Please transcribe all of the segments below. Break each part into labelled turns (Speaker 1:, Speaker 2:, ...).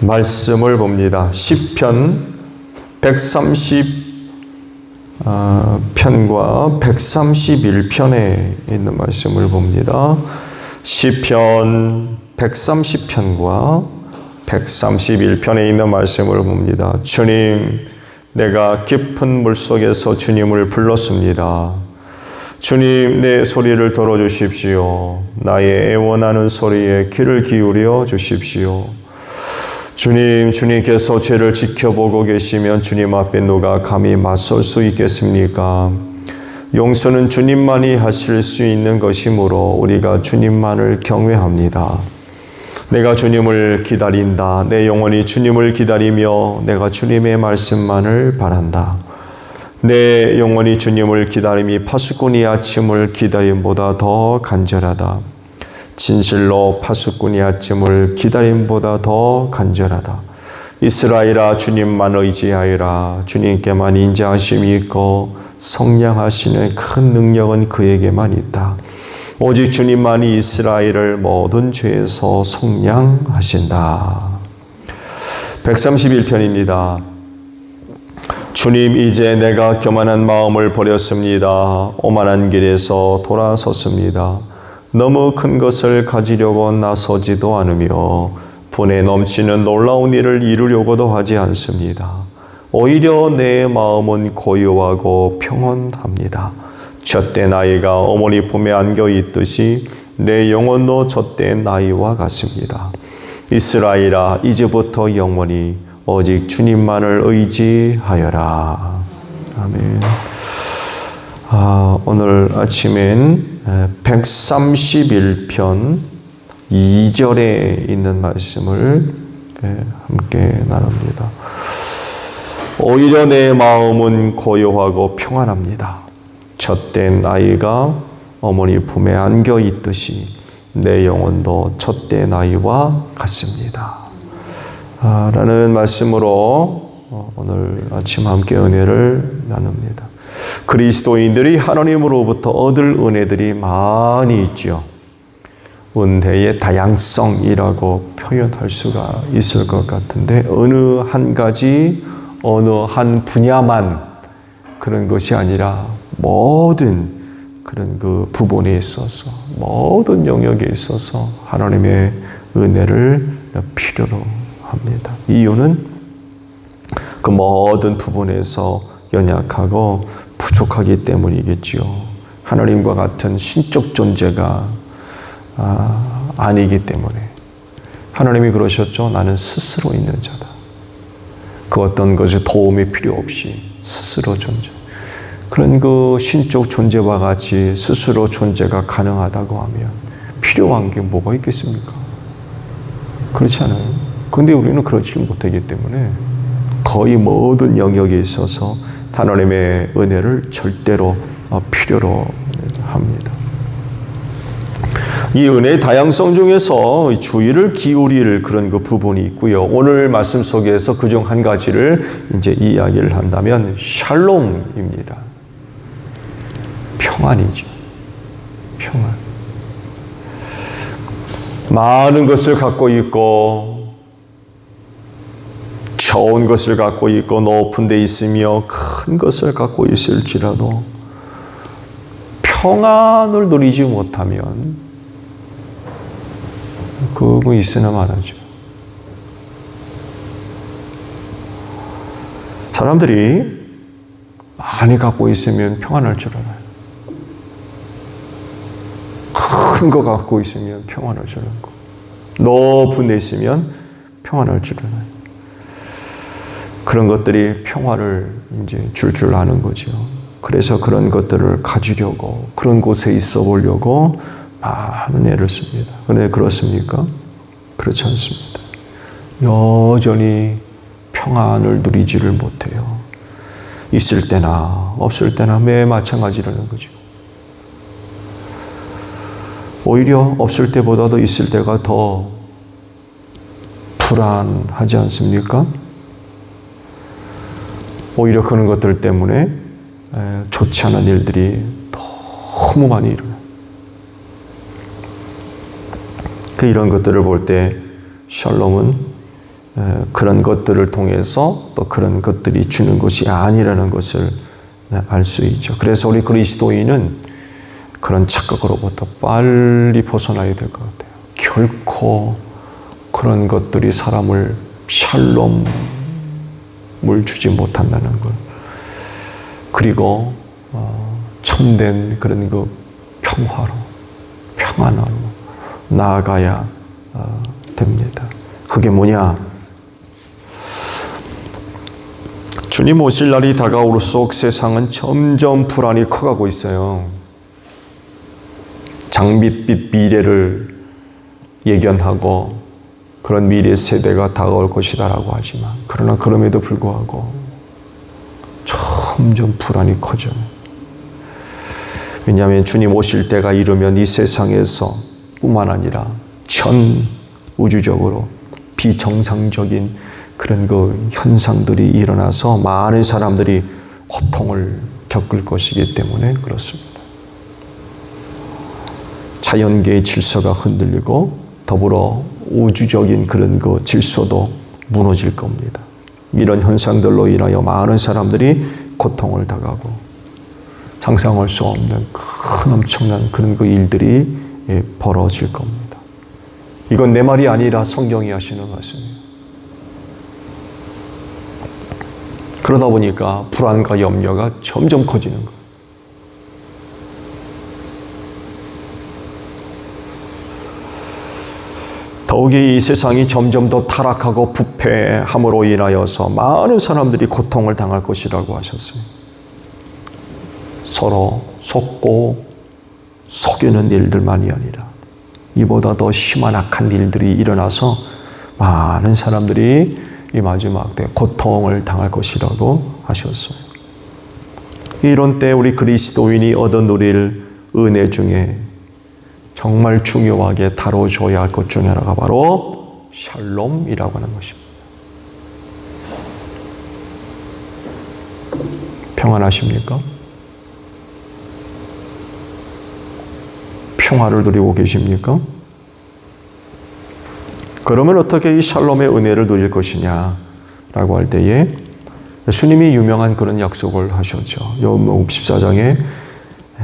Speaker 1: 말씀을 봅니다. 시편 130편과 131편에 있는 말씀을 봅니다. 시편 130편과 131편에 있는 말씀을 봅니다. 주님, 내가 깊은 물속에서 주님을 불렀습니다. 주님, 내 소리를 들어주십시오. 나의 애원하는 소리에 귀를 기울여 주십시오. 주님, 주님께서 죄를 지켜보고 계시면 주님 앞에 누가 감히 맞설 수 있겠습니까? 용서는 주님만이 하실 수 있는 것이므로 우리가 주님만을 경외합니다. 내가 주님을 기다린다. 내 영혼이 주님을 기다리며 내가 주님의 말씀만을 바란다. 내 영혼이 주님을 기다림이 파수꾼이 아침을 기다림보다 더 간절하다. 진실로 파수꾼이 아침을 기다림보다 더 간절하다. 이스라엘아, 주님만 의지하여라. 주님께만 인자하심이 있고 성량하시는 큰 능력은 그에게만 있다. 오직 주님만이 이스라엘을 모든 죄에서 속량하신다. 131편입니다. 주님, 이제 내가 교만한 마음을 버렸습니다. 오만한 길에서 돌아섰습니다. 너무 큰 것을 가지려고 나서지도 않으며 분에 넘치는 놀라운 일을 이루려고도 하지 않습니다. 오히려 내 마음은 고요하고 평온합니다. 젖된 아이가 어머니 품에 안겨 있듯이 내 영혼도 젖된 아이와 같습니다. 이스라엘아, 이제부터 영원히 오직 주님만을 의지하여라. 아멘. 오늘 아침엔 131편 2절에 있는 말씀을 함께 나눕니다. 오히려 내 마음은 고요하고 평안합니다. 젖된 아이가 어머니 품에 안겨 있듯이 내 영혼도 젖된 아이와 같습니다. 라는 말씀으로 오늘 아침 함께 은혜를 나눕니다. 그리스도인들이 하나님으로부터 얻을 은혜들이 많이 있죠. 은혜의 다양성이라고 표현할 수가 있을 것 같은데 어느 한 가지, 어느 한 분야만 그런 것이 아니라 모든 그런 그 부분에 있어서, 모든 영역에 있어서 하나님의 은혜를 필요로 합니다. 이유는 그 모든 부분에서 연약하고 부족하기 때문이겠지요. 하나님과 같은 신적 존재가 아니기 때문에. 하나님이 그러셨죠. 나는 스스로 있는 자다. 그 어떤 것이 도움이 필요 없이 스스로 존재. 그런 그 신적 존재와 같이 스스로 존재가 가능하다고 하면 필요한 게 뭐가 있겠습니까? 그렇지 않아요? 근데 우리는 그렇지 못하기 때문에 거의 모든 영역에 있어서 하나님의 은혜를 절대로 필요로 합니다. 이 은혜의 다양성 중에서 주의를 기울일 그런 그 부분이 있고요. 오늘 말씀 속에서 그중 한 가지를 이제 이야기를 한다면 샬롬입니다. 평안이죠. 평안. 많은 것을 갖고 있고 좋은 것을 갖고 있고 높은 데 있으며 큰 것을 갖고 있을지라도 평안을 누리지 못하면 그거 있으나 마나죠. 사람들이 많이 갖고 있으면 평안할 줄 알아요. 큰 거 갖고 있으면 평안할 줄 알고 높은 데 있으면 평안할 줄 알아요. 그런 것들이 평화를 이제 줄 아는 거죠. 그래서 그런 것들을 가지려고, 그런 곳에 있어 보려고 많은 애를 씁니다. 그런데 그렇습니까? 그렇지 않습니다. 여전히 평안을 누리지를 못해요. 있을 때나 없을 때나 매 마찬가지라는 거죠. 오히려 없을 때보다도 있을 때가 더 불안하지 않습니까? 오히려 그런 것들 때문에 좋지 않은 일들이 너무 많이 일어나요. 이런 것들을 볼 때 샬롬은 그런 것들을 통해서 또 그런 것들이 주는 것이 아니라는 것을 알 수 있죠. 그래서 우리 그리스도인은 그런 착각으로부터 빨리 벗어나야 될 것 같아요. 결코 그런 것들이 사람을 샬롬을 주지 못한다는 걸. 그리고 참된 그런 그 평화로, 평안으로 나아가야 됩니다. 그게 뭐냐? 주님 오실 날이 다가올수록 세상은 점점 불안이 커가고 있어요. 장밋빛 미래를 예견하고 그런 미래 세대가 다가올 것이다라고 하지만, 그러나 그럼에도 불구하고 점점 불안이 커져요. 왜냐하면 주님 오실 때가 이르면 이 세상에서 뿐만 아니라 전 우주적으로 비정상적인 그런 그 현상들이 일어나서 많은 사람들이 고통을 겪을 것이기 때문에 그렇습니다. 자연계의 질서가 흔들리고 더불어 우주적인 그런 그 질서도 무너질 겁니다. 이런 현상들로 인하여 많은 사람들이 고통을 당하고 상상할 수 없는 큰 엄청난 그런 그 일들이 벌어질 겁니다. 이건 내 말이 아니라 성경이 하시는 말씀이에요. 그러다 보니까 불안과 염려가 점점 커지는 거예요. 더욱이 이 세상이 점점 더 타락하고 부패함으로 인하여서 많은 사람들이 고통을 당할 것이라고 하셨어요. 서로 속고 속이는 일들만이 아니라 이보다 더 심한 악한 일들이 일어나서 많은 사람들이 이 마지막 때 고통을 당할 것이라고 하셨어요. 이런 때 우리 그리스도인이 얻어 누릴 은혜 중에 정말 중요하게 다뤄줘야 할 것 중에 하나가 바로 샬롬이라고 하는 것입니다. 평안하십니까? 평화를 누리고 계십니까? 그러면 어떻게 이 샬롬의 은혜를 누릴 것이냐라고 할 때에 예수님이 유명한 그런 약속을 하셨죠. 요한복음 14장에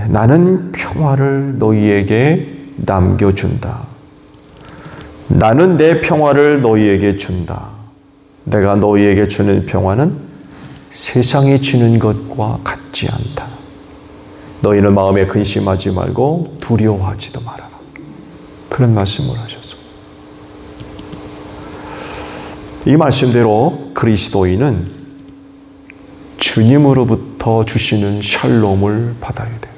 Speaker 1: 나는 평화를 너희에게 남겨준다. 나는 내 평화를 너희에게 준다. 내가 너희에게 주는 평화는 세상이 주는 것과 같지 않다. 너희는 마음에 근심하지 말고 두려워하지도 말아라. 그런 말씀을 하셨습니다. 이 말씀대로 그리스도인은 주님으로부터 주시는 샬롬을 받아야 돼요.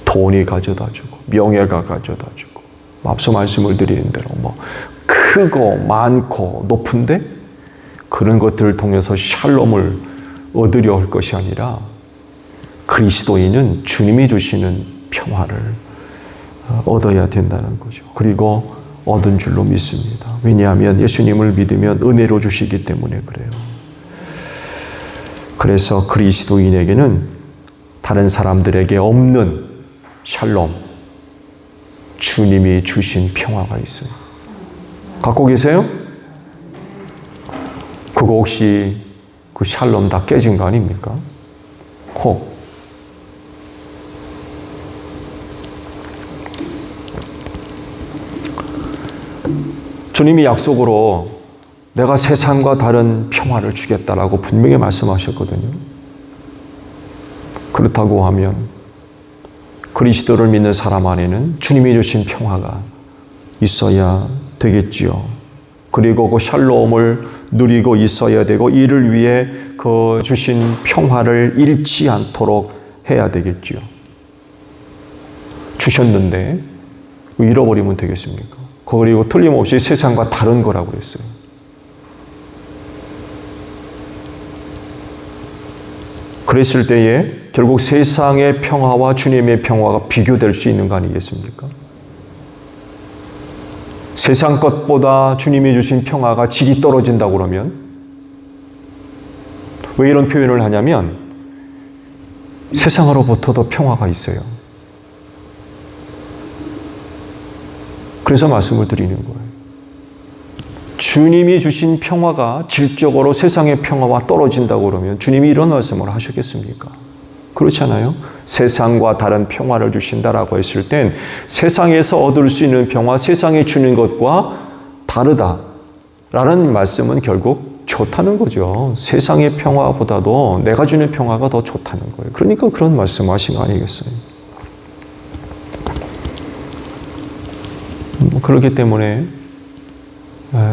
Speaker 1: 돈이 가져다주고 명예가 가져다주고 앞서 말씀을 드린 대로 크고 많고 높은데 그런 것들을 통해서 샬롬을 얻으려 할 것이 아니라 그리스도인은 주님이 주시는 평화를 얻어야 된다는 거죠. 그리고 얻은 줄로 믿습니다. 왜냐하면 예수님을 믿으면 은혜로 주시기 때문에 그래요. 그래서 그리스도인에게는 다른 사람들에게 없는 샬롬, 주님이 주신 평화가 있어요. 갖고 계세요? 그거 혹시 그 샬롬 다 깨진 거 아닙니까? 혹 주님이 약속으로 내가 세상과 다른 평화를 주겠다라고 분명히 말씀하셨거든요. 그렇다고 하면 그리스도를 믿는 사람 안에는 주님이 주신 평화가 있어야 되겠지요. 그리고 그 샬롬을 누리고 있어야 되고 이를 위해 그 주신 평화를 잃지 않도록 해야 되겠지요. 주셨는데 잃어버리면 되겠습니까? 그리고 틀림없이 세상과 다른 거라고 했어요. 그랬을 때에 결국 세상의 평화와 주님의 평화가 비교될 수 있는 거 아니겠습니까? 세상 것보다 주님이 주신 평화가 질이 떨어진다고 그러면 왜 이런 표현을 하냐면 세상으로부터도 평화가 있어요. 그래서 말씀을 드리는 거예요. 주님이 주신 평화가 질적으로 세상의 평화와 떨어진다고 그러면 주님이 이런 말씀을 하셨겠습니까? 그렇잖아요. 세상과 다른 평화를 주신다라고 했을 땐 세상에서 얻을 수 있는 평화, 세상이 주는 것과 다르다라는 말씀은 결국 좋다는 거죠. 세상의 평화보다도 내가 주는 평화가 더 좋다는 거예요. 그러니까 그런 말씀하신 거 아니겠어요? 그렇기 때문에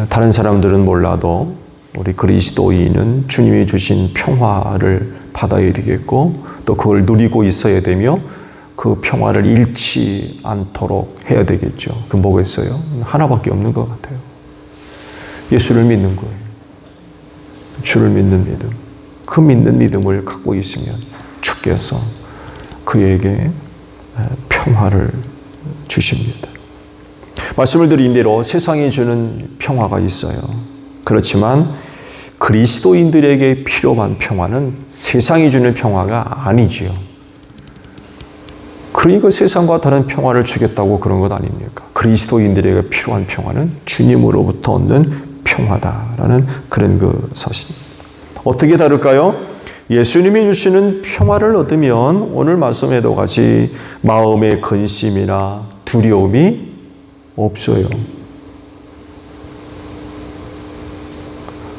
Speaker 1: 다른 사람들은 몰라도 우리 그리스도인은 주님이 주신 평화를 받아야 되겠고 또 그걸 누리고 있어야 되며 그 평화를 잃지 않도록 해야 되겠죠. 그 뭐겠어요? 하나밖에 없는 것 같아요. 예수를 믿는 거예요. 주를 믿는 믿음. 그 믿는 믿음을 갖고 있으면 주께서 그에게 평화를 주십니다. 말씀을 드린 대로 세상이 주는 평화가 있어요. 그렇지만 그리스도인들에게 필요한 평화는 세상이 주는 평화가 아니지요. 그러니까 세상과 다른 평화를 주겠다고 그런 것 아닙니까? 그리스도인들에게 필요한 평화는 주님으로부터 얻는 평화다라는 그런 그 사실입니다. 어떻게 다를까요? 예수님이 주시는 평화를 얻으면 오늘 말씀에도 같이 마음의 근심이나 두려움이 없어요.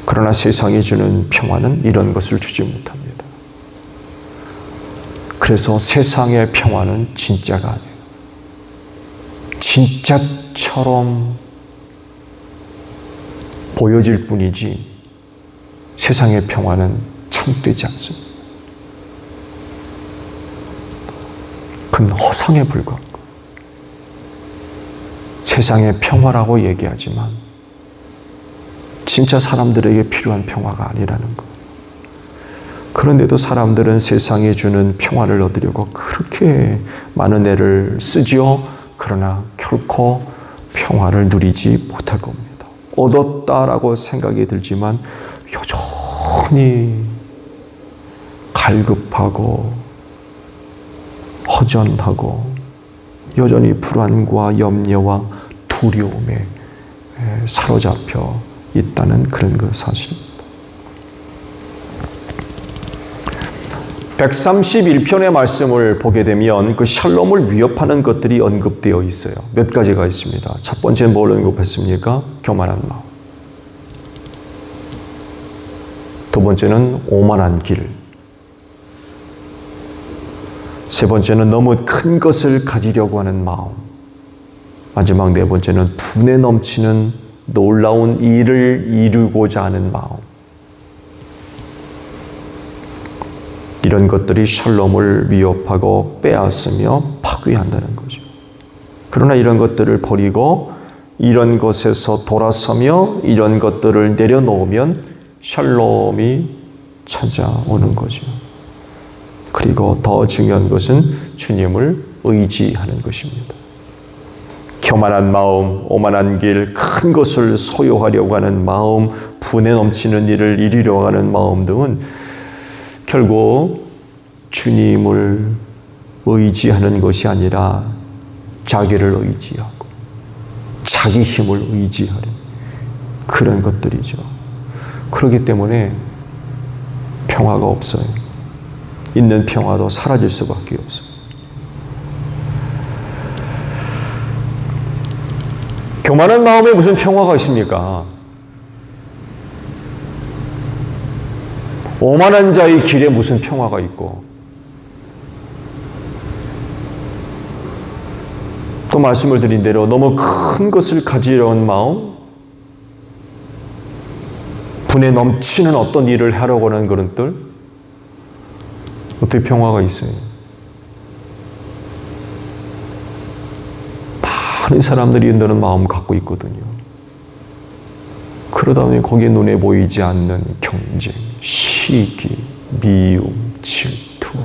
Speaker 1: 그러나 세상이 주는 평화는 이런 것을 주지 못합니다. 그래서 세상의 평화는 진짜가 아니에요. 진짜처럼 보여질 뿐이지 세상의 평화는 참되지 않습니다. 그건 허상에 불과한 거예요. 세상의 평화라고 얘기하지만 진짜 사람들에게 필요한 평화가 아니라는 거예요. 그런데도 사람들은 세상에 주는 평화를 얻으려고 그렇게 많은 애를 쓰지요. 그러나 결코 평화를 누리지 못할 겁니다. 얻었다라고 생각이 들지만 여전히 갈급하고 허전하고 여전히 불안과 염려와 두려움에 사로잡혀 있다는 그런 그 사실입니다. 131편의 말씀을 보게 되면 그 샬롬을 위협하는 것들이 언급되어 있어요. 몇 가지가 있습니다. 첫 번째 뭘 언급했습니까? 교만한 마음. 두 번째는 오만한 길. 세 번째는 너무 큰 것을 가지려고 하는 마음. 마지막 네 번째는 분에 넘치는 놀라운 일을 이루고자 하는 마음. 이런 것들이 샬롬을 위협하고 빼앗으며 파괴한다는 거죠. 그러나 이런 것들을 버리고 이런 것에서 돌아서며 이런 것들을 내려놓으면 샬롬이 찾아오는 거죠. 그리고 더 중요한 것은 주님을 의지하는 것입니다. 교만한 마음, 오만한 길, 큰 것을 소유하려고 하는 마음, 분에 넘치는 일을 이루려고 하는 마음 등은 결국 주님을 의지하는 것이 아니라 자기를 의지하고 자기 힘을 의지하는 그런 것들이죠. 그렇기 때문에 평화가 없어요. 있는 평화도 사라질 수밖에 없어요. 교만한 마음에 무슨 평화가 있습니까? 오만한 자의 길에 무슨 평화가 있고 또 말씀을 드린 대로 너무 큰 것을 가지려는 마음, 분에 넘치는 어떤 일을 하려고 하는 그런들 어떻게 평화가 있어요? 많은 사람들이 이런 마음 갖고 있거든요. 그러다 보니 거기에 눈에 보이지 않는 경쟁, 시기, 미움, 질투,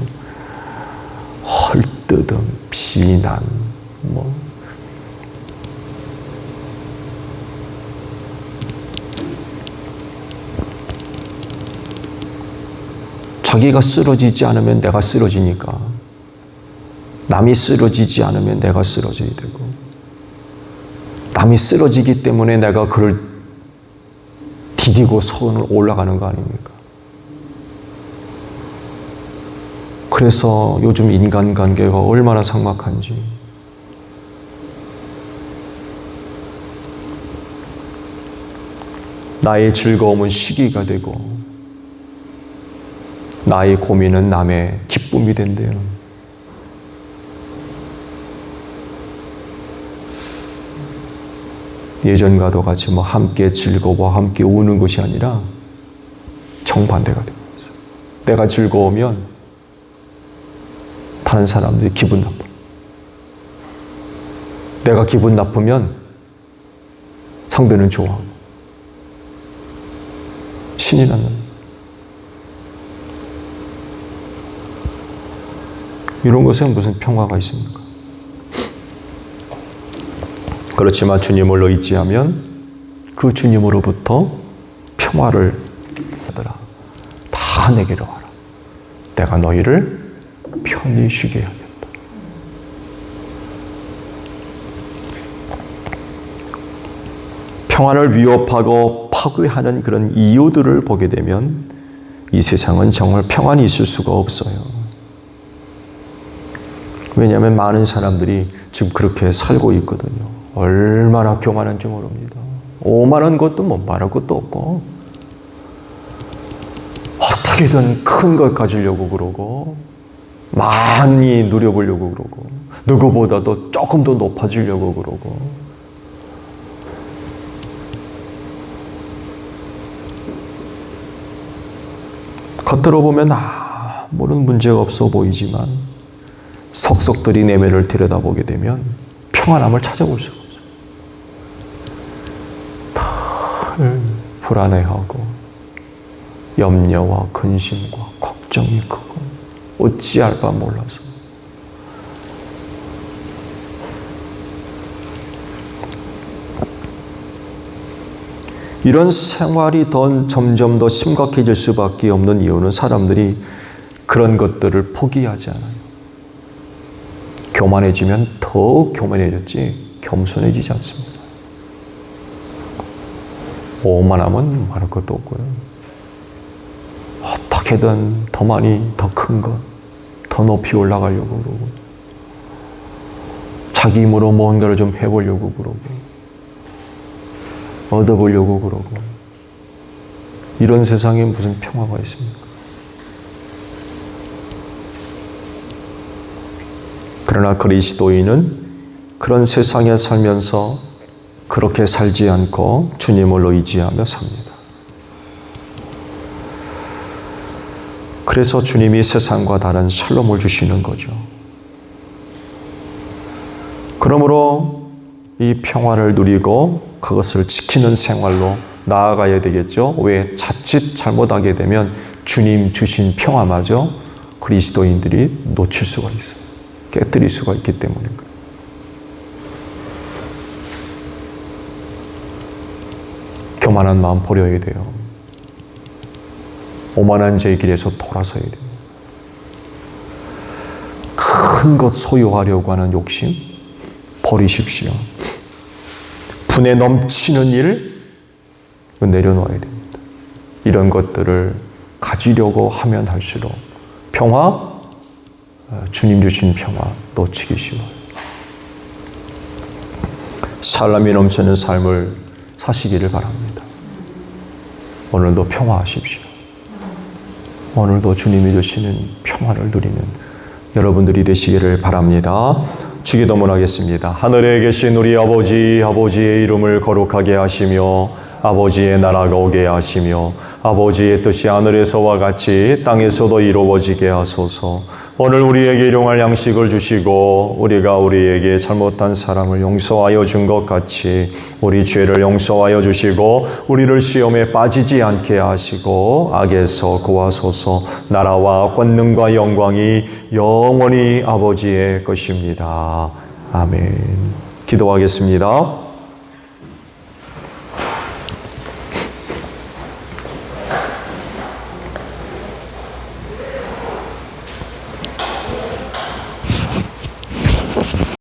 Speaker 1: 헐뜯음, 비난, 자기가 쓰러지지 않으면 내가 쓰러지니까 남이 쓰러지지 않으면 내가 쓰러져야 되고 남이 쓰러지기 때문에 내가 그를 디디고 선을 올라가는 거 아닙니까? 그래서 요즘 인간관계가 얼마나 삭막한지, 나의 즐거움은 시기가 되고 나의 고민은 남의 기쁨이 된대요. 예전과도 같이 함께 즐거워 함께 우는 것이 아니라 정반대가 되는 거죠. 내가 즐거우면 다른 사람들이 기분 나빠. 내가 기분 나쁘면 상대는 좋아하고 신이 나는. 이런 것에 무슨 평화가 있습니까? 그렇지만 주님을 의지하면 그 주님으로부터 평화를 받으라. 다 내게로 와라. 내가 너희를 편히 쉬게 하겠다. 평화를 위협하고 파괴하는 그런 이유들을 보게 되면 이 세상은 정말 평안이 있을 수가 없어요. 왜냐하면 많은 사람들이 지금 그렇게 살고 있거든요. 얼마나 교만한지 모릅니다. 오만한 것도 말할 것도 없고 어떻게든 큰 것 가지려고 그러고 많이 누려보려고 그러고 누구보다도 조금 더 높아지려고 그러고 겉으로 보면 아무런 문제가 없어 보이지만 속속들이 내면을 들여다보게 되면 평안함을 찾아볼 수가 없어요. 늘 불안해하고 염려와 근심과 걱정이 크고 어찌할 바 몰라서 이런 생활이 점점 더 심각해질 수밖에 없는 이유는 사람들이 그런 것들을 포기하지 않아요. 교만해지면 더 교만해졌지 겸손해지지 않습니다. 오만하면 말할 것도 없고요. 어떻게든 더 많이, 더 큰 것, 더 높이 올라가려고 그러고 자기 힘으로 뭔가를 좀 해보려고 그러고 얻어보려고 그러고 이런 세상에 무슨 평화가 있습니까? 그러나 그리스도인은 그런 세상에 살면서 그렇게 살지 않고 주님을 의지하며 삽니다. 그래서 주님이 세상과 다른 샬롬을 주시는 거죠. 그러므로 이 평화를 누리고 그것을 지키는 생활로 나아가야 되겠죠. 왜? 자칫 잘못하게 되면 주님 주신 평화마저 그리스도인들이 놓칠 수가 있어요. 깨뜨릴 수가 있기 때문인 거예요. 교만한 마음 버려야 돼요. 오만한 제 길에서 돌아서야 돼요. 큰 것 소유하려고 하는 욕심 버리십시오. 분에 넘치는 일 내려놓아야 됩니다. 이런 것들을 가지려고 하면 할수록 평화, 주님 주신 평화 놓치기 쉬워요. 사람이 넘치는 삶을 사시기를 바랍니다. 오늘도 평화하십시오. 오늘도 주님이 주시는 평화를 누리는 여러분들이 되시기를 바랍니다. 주기도문 하겠습니다. 하늘에 계신 우리 아버지의 이름을 거룩하게 하시며 아버지의 나라가 오게 하시며 아버지의 뜻이 하늘에서와 같이 땅에서도 이루어지게 하소서. 오늘 우리에게 일용할 양식을 주시고 우리가 우리에게 잘못한 사람을 용서하여 준 것 같이 우리 죄를 용서하여 주시고 우리를 시험에 빠지지 않게 하시고 악에서 구하소서. 나라와 권능과 영광이 영원히 아버지의 것입니다. 아멘. 기도하겠습니다.